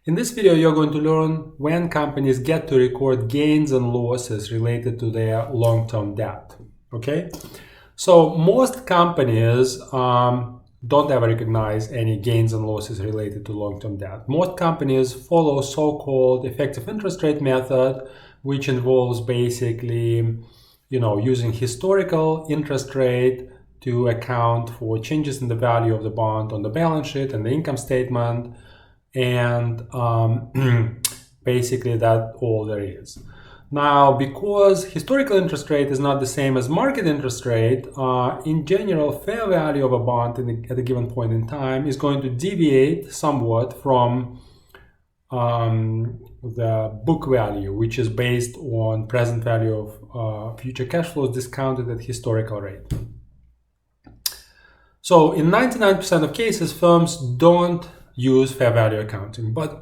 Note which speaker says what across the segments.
Speaker 1: In this video, you're going to learn when companies get to record gains and losses related to their long-term debt. Okay, so most companies don't ever recognize any gains and losses related to long-term debt. Most companies follow so-called effective interest rate method, which involves basically, using historical interest rate to account for changes in the value of the bond on the balance sheet and the income statement. And basically that's all there is. Now, because historical interest rate is not the same as market interest rate, in general, fair value of a bond at a given point in time is going to deviate somewhat from the book value, which is based on present value of future cash flows discounted at historical rate. So in 99% of cases, firms don't use fair value accounting, but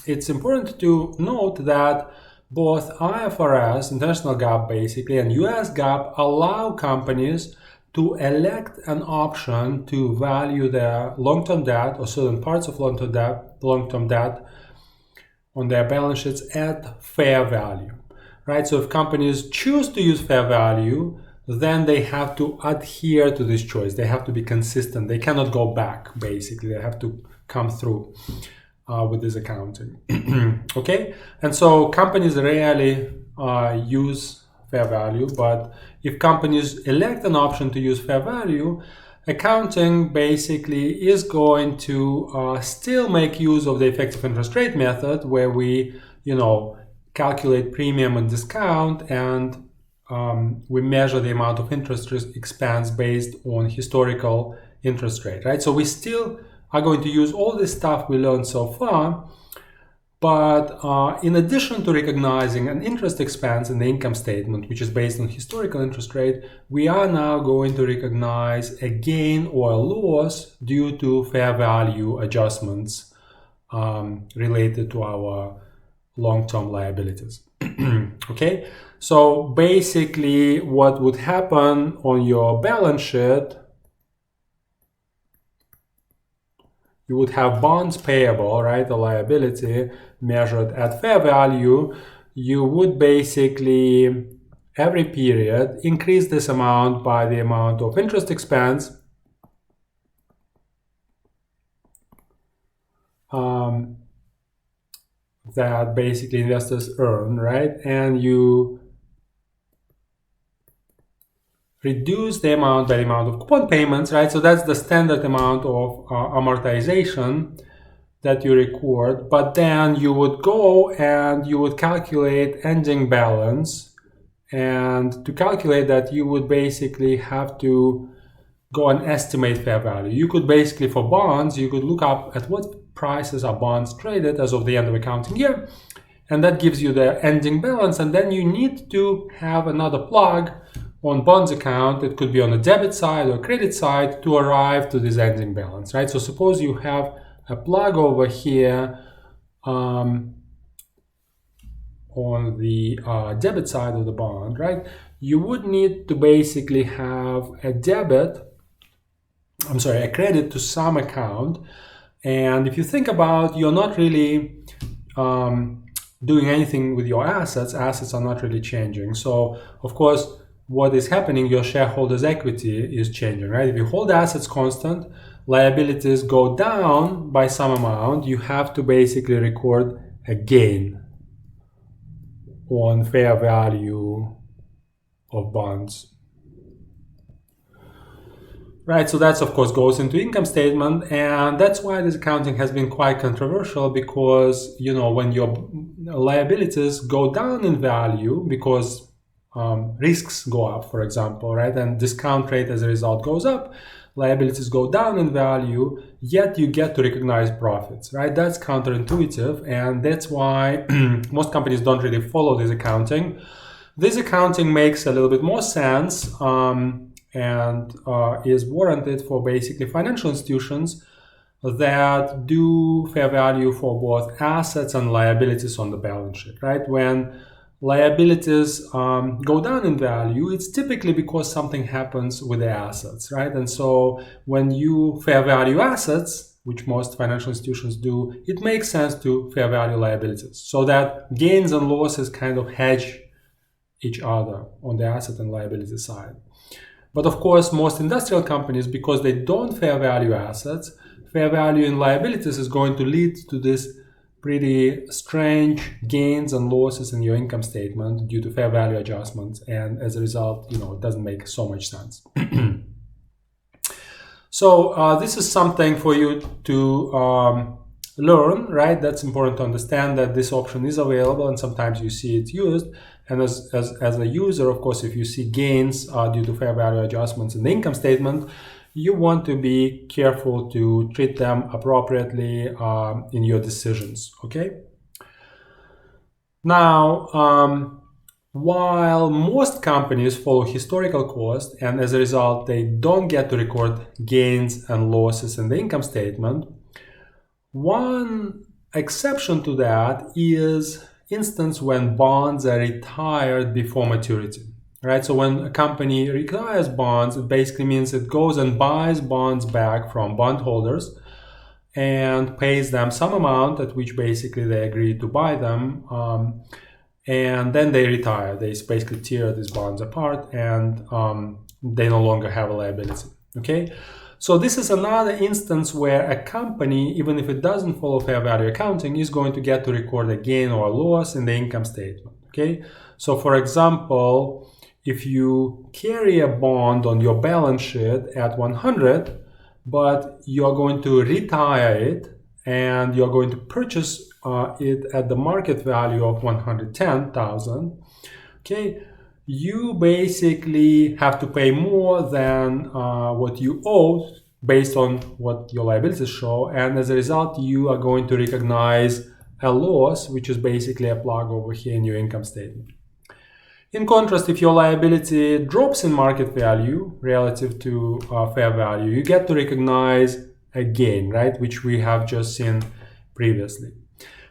Speaker 1: it's important to note that both IFRS, International GAAP basically, and US GAAP allow companies to elect an option to value their long-term debt or certain parts of long-term debt on their balance sheets at fair value, right? So if companies choose to use fair value, then they have to adhere to this choice. They have to be consistent. They cannot go back, basically. They have to come through with this accounting. Okay, and so companies rarely use fair value, but if companies elect an option to use fair value, accounting basically is going to still make use of the effective interest rate method, where we calculate premium and discount, and we measure the amount of interest expense based on historical interest rate, right? So we still are going to use all this stuff we learned so far, but in addition to recognizing an interest expense in the income statement, which is based on historical interest rate, we are now going to recognize a gain or a loss due to fair value adjustments related to our long-term liabilities. Okay, so basically what would happen on your balance sheet, you would have bonds payable, right, a liability measured at fair value. You would basically, every period, increase this amount by the amount of interest expense that basically investors earn, right? And you reduce the amount by the amount of coupon payments, right? So that's the standard amount of amortization that you record. But then you would go and you would calculate ending balance. And to calculate that, you would basically have to go and estimate fair value. You could basically, for bonds, you could look up at what prices are bonds traded as of the end of accounting year. And that gives you the ending balance. And then you need to have another plug on bonds account. It could be on the debit side or credit side to arrive to this ending balance, right? So suppose you have a plug over here on the debit side of the bond, right? You would need to basically have a credit to some account. And if you think about, you're not really doing anything with your assets are not really changing. So of course, what is happening, your shareholders' equity is changing, right? If you hold assets constant, liabilities go down by some amount, you have to basically record a gain on fair value of bonds. Right, so that's of course goes into income statement, and that's why this accounting has been quite controversial, because when your liabilities go down in value because risks go up, for example, right, and discount rate as a result goes up, liabilities go down in value, yet you get to recognize profits, right? That's counterintuitive, and that's why most companies don't really follow this accounting. This accounting makes a little bit more sense and is warranted for basically financial institutions that do fair value for both assets and liabilities on the balance sheet, right? When liabilities go down in value, it's typically because something happens with the assets, right? And so when you fair value assets, which most financial institutions do, it makes sense to fair value liabilities so that gains and losses kind of hedge each other on the asset and liability side. But of course, most industrial companies, because they don't fair value assets, fair value in liabilities is going to lead to this pretty strange gains and losses in your income statement due to fair value adjustments. And as a result, it doesn't make so much sense. So this is something for you to learn, right? That's important to understand that this option is available and sometimes you see it used. And as a user, of course, if you see gains due to fair value adjustments in the income statement, you want to be careful to treat them appropriately in your decisions, okay? Now, while most companies follow historical cost and as a result they don't get to record gains and losses in the income statement, one exception to that is instance when bonds are retired before maturity, right? So when a company retires bonds, it basically means it goes and buys bonds back from bondholders and pays them some amount at which basically they agree to buy them, and then they retire. They basically tear these bonds apart and they no longer have a liability, okay? So this is another instance where a company, even if it doesn't follow fair value accounting, is going to get to record a gain or a loss in the income statement, okay? So for example, if you carry a bond on your balance sheet at 100, but you're going to retire it and you're going to purchase it at the market value of 110,000, okay? You basically have to pay more than what you owe based on what your liabilities show, and as a result you are going to recognize a loss, which is basically a plug over here in your income statement. In contrast, if your liability drops in market value relative to fair value, you get to recognize a gain, right, which we have just seen previously.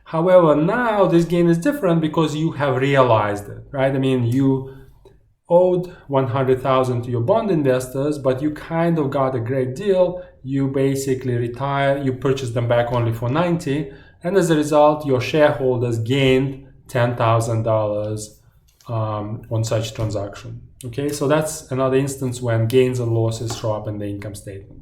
Speaker 1: However, now this gain is different because you have realized it, right? I mean, you owed 100,000 to your bond investors, but you kind of got a great deal. You basically retire, you purchased them back only for 90, and as a result, your shareholders gained $10,000 on such transaction. Okay, so that's another instance when gains and losses show up in the income statement.